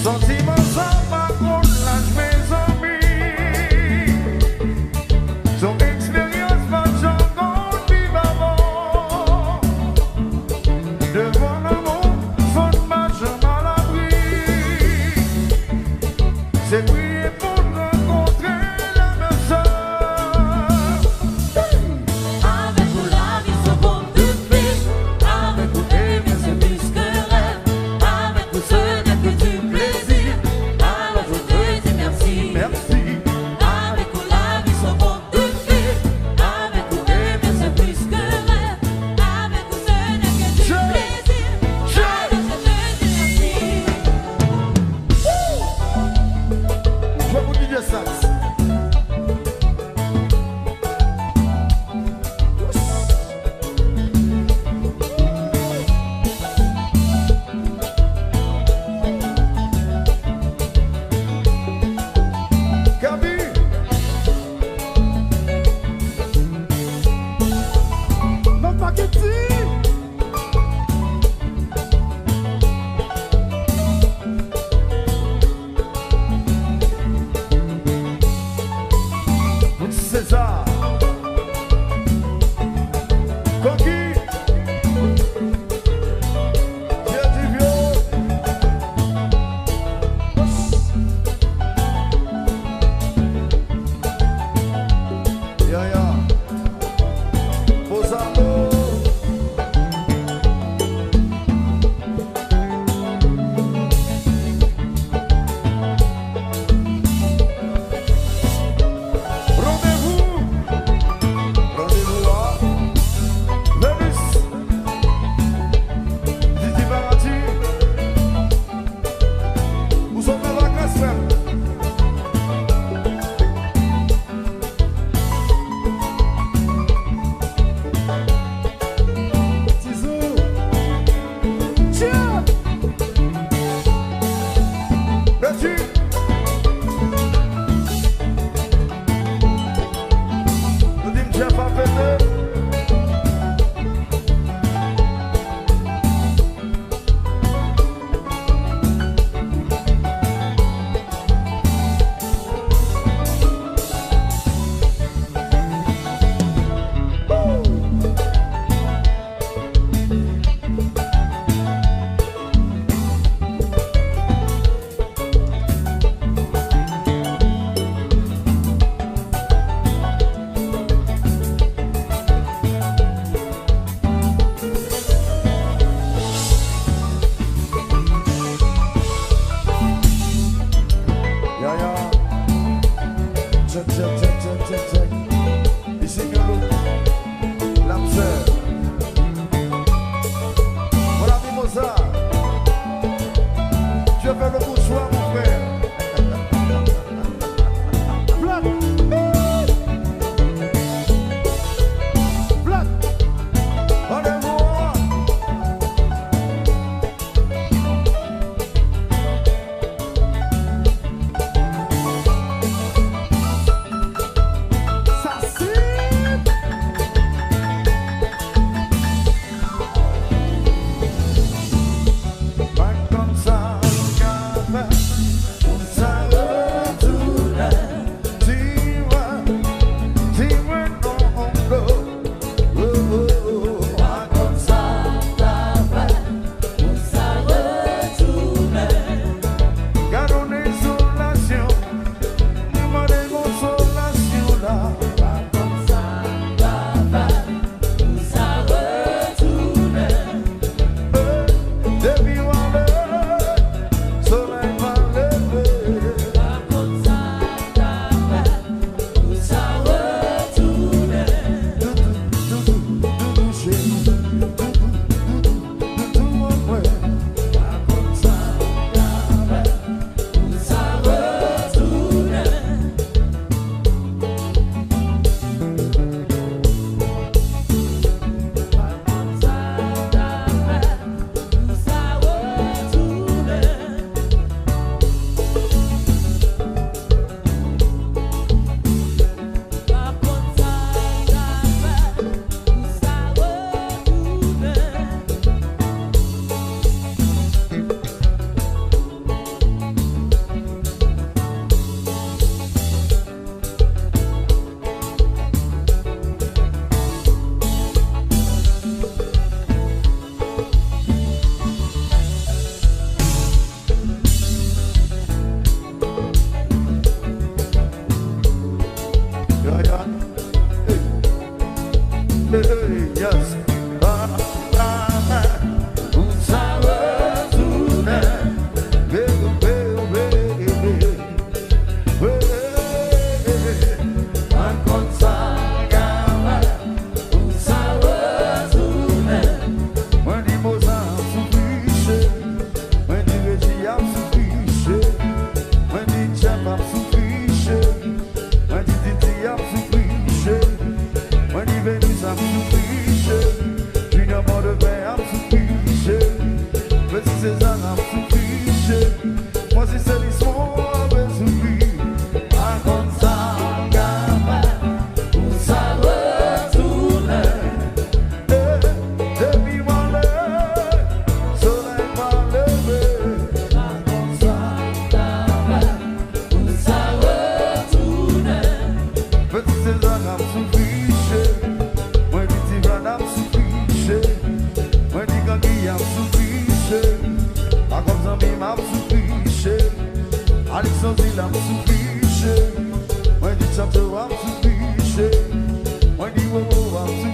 Sentiment sans par l'âge, mes amis. Son expérience va j'en vive avant. Devant l'amour, son match à l'abri. C'est prier pour rencontrer l'âme sœur. Avec vous la vie se vaut de plus. Avec vous aimer c'est plus que rêve. Avec vous ce n'est que du plaisir. Alors je te dis merci. Merci. Avec vous la vie se vaut de plus. Avec vous aimer c'est plus que rêve. Avec vous ce n'est que du plaisir. Alors je te dis merci. Je vais vous dire ça. Gabi. Non, pas que tu. César. Coquille. Pierre Duvieux. Yaya. Posando. Rendez-vous. Rendez-vous à Vénus. Didi Barati. Où sont mes vacances, frère? Tizou. Tiens. Betty. Nous disons Jeff à fêter. Yaya. Check, check, check, check, check, check. Ici Galou. L'âme sœur. Voilà Mimosa. Tu as fait le bonsoir, mon frère. Black. Black. Rendez-vous. Ça c'est. Pas comme ça, café, on s'arrête. Dis-moi non, Pas comme ça, la veille, on s'arrête tout même. gardons l'isolation, demandez consolation là. Pas comme ça, la veille, on s'arrête tout même. Depuis on soleil va Moi si c'est l'histoire avec souffrir. À comme ça, Où ça retourne? depuis moi le soleil va lever. Où ça retourne? Petit César a souffriché. Moi petit Van a souffriché. Moi dit Gagui a souffriché. Pas comme ça m'a souffriché. Alexandre il a souffriché. Moi dit Château a souffriché. Moi dit Wowo a souffriché.